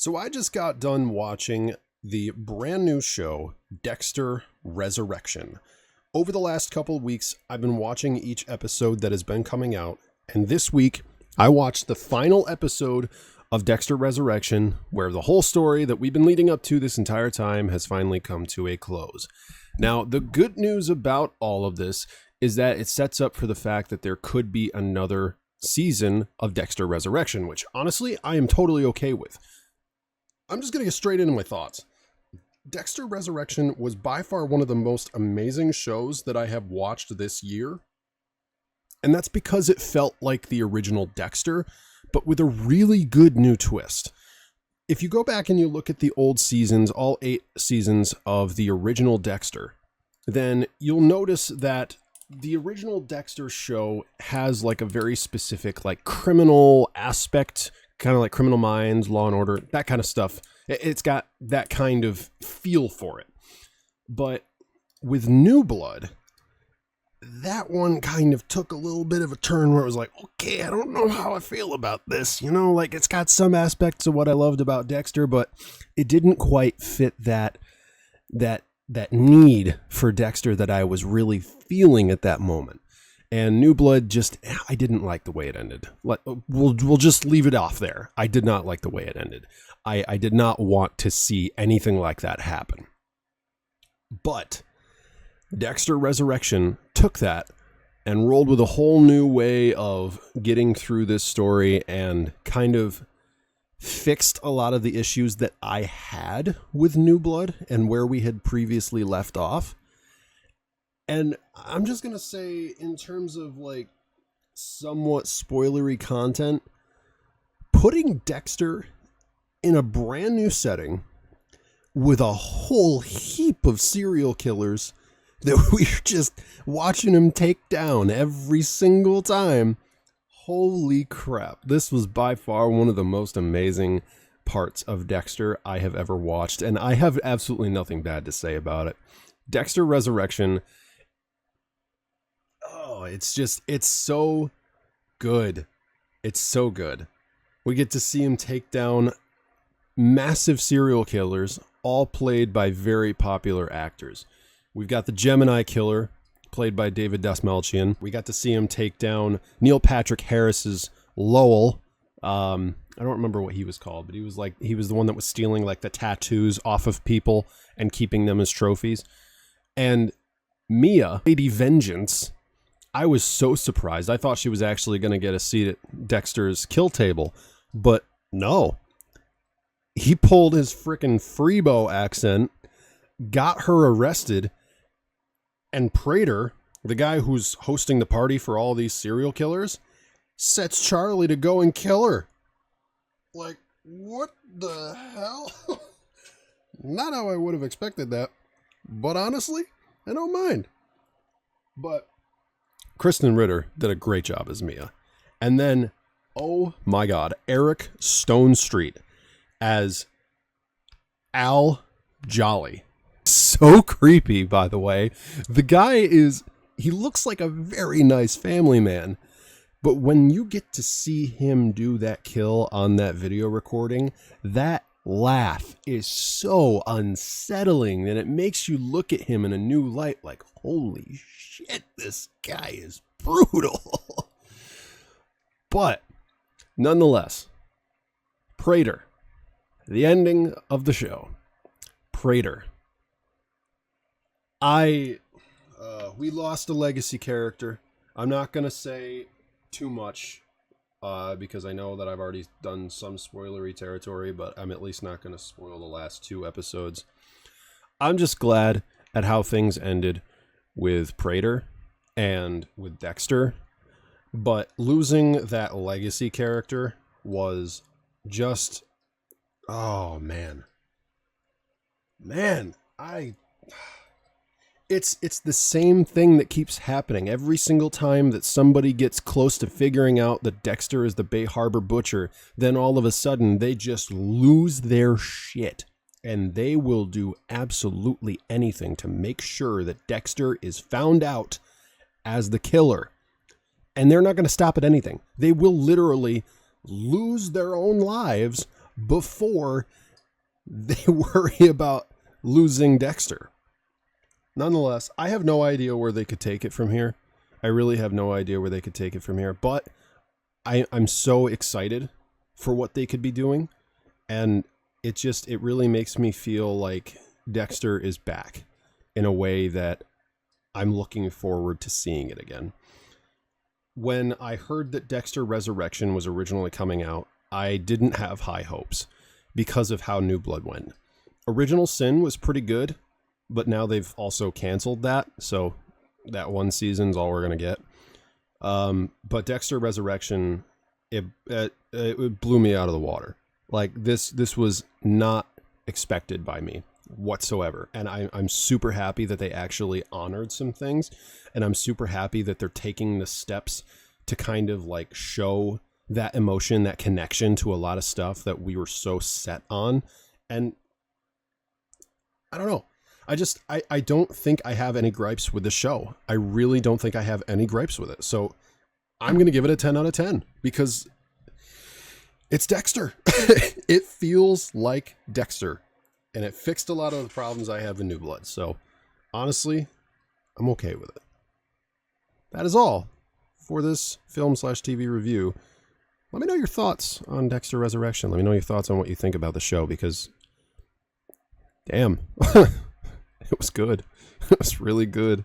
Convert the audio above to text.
So I just got done watching the brand new show, Dexter Resurrection. Over the last couple of weeks, I've been watching each episode that has been coming out, and this week I watched the final episode of Dexter Resurrection, where the whole story that we've been leading up to this entire time has finally come to a close. Now, the good news about all of this is that it sets up for the fact that there could be another season of Dexter Resurrection, which honestly, I am totally okay with. I'm just going to get straight into my thoughts. Dexter Resurrection was by far one of the most amazing shows that I have watched this year. And that's because it felt like the original Dexter, but with a really good new twist. If you go back and you look at the old seasons, all 8 seasons of the original Dexter, then you'll notice that the original Dexter show has like a very specific like criminal aspect, kind of like Criminal Minds, Law and Order, that kind of stuff. It's got that kind of feel for it. But with New Blood, that one kind of took a little bit of a turn where it was like, okay, I don't know how I feel about this. You know, like it's got some aspects of what I loved about Dexter, but it didn't quite fit that need for Dexter that I was really feeling at that moment. And New Blood just, I didn't like the way it ended. We'll just leave it off there. I did not like the way it ended. I did not want to see anything like that happen. But Dexter Resurrection took that and rolled with a whole new way of getting through this story and kind of fixed a lot of the issues that I had with New Blood and where we had previously left off. And I'm just going to say, in terms of like somewhat spoilery content, putting Dexter in a brand new setting with a whole heap of serial killers that we're just watching him take down every single time. Holy crap. This was by far one of the most amazing parts of Dexter I have ever watched, and I have absolutely nothing bad to say about it. Dexter Resurrection, it's so good. It's so good. We get to see him take down massive serial killers, all played by very popular actors. We've got the Gemini Killer, played by David Dastmalchian. We got to see him take down Neil Patrick Harris's Lowell. I don't remember what he was called, but he was the one that was stealing like the tattoos off of people and keeping them as trophies. And Mia, Lady Vengeance, I was so surprised. I thought she was actually going to get a seat at Dexter's kill table, but no. He pulled his frickin' Freebo accent, got her arrested, and Prater, the guy who's hosting the party for all these serial killers, sets Charlie to go and kill her. Like, what the hell? Not how I would have expected that. But honestly, I don't mind. But Kristen Ritter did a great job as Mia. And then, oh my God, Eric Stonestreet as Al Jolly. So creepy, by the way. The guy he looks like a very nice family man. But when you get to see him do that kill on that video recording, that laugh is so unsettling, and it makes you look at him in a new light like, holy shit, this guy is brutal. But nonetheless, Prater, the ending of the show, Prater. We lost a legacy character. I'm not going to say too much because I know that I've already done some spoilery territory, but I'm at least not going to spoil the last 2 episodes. I'm just glad at how things ended with Prater and with Dexter, but losing that legacy character was just, oh man. It's the same thing that keeps happening every single time that somebody gets close to figuring out that Dexter is the Bay Harbor Butcher. Then all of a sudden they just lose their shit, and they will do absolutely anything to make sure that Dexter is found out as the killer. And they're not going to stop at anything. They will literally lose their own lives before they worry about losing Dexter. Nonetheless, I have no idea where they could take it from here. I really have no idea where they could take it from here, but I'm so excited for what they could be doing, and it really makes me feel like Dexter is back in a way that I'm looking forward to seeing it again. When I heard that Dexter Resurrection was originally coming out, I didn't have high hopes because of how New Blood went. Original Sin was pretty good, but now they've also canceled that, so that one season's all we're going to get. But Dexter Resurrection, it blew me out of the water. Like, this was not expected by me whatsoever. And I'm super happy that they actually honored some things. And I'm super happy that they're taking the steps to kind of like show that emotion, that connection to a lot of stuff that we were so set on. And I don't know. I don't think I have any gripes with the show. I really don't think I have any gripes with it. So I'm going to give it a 10 out of 10 because it's Dexter. It feels like Dexter, and it fixed a lot of the problems I have in New Blood. So honestly, I'm okay with it. That is all for this film/TV review. Let me know your thoughts on Dexter Resurrection. Let me know your thoughts on what you think about the show, because damn, it was good. It was really good.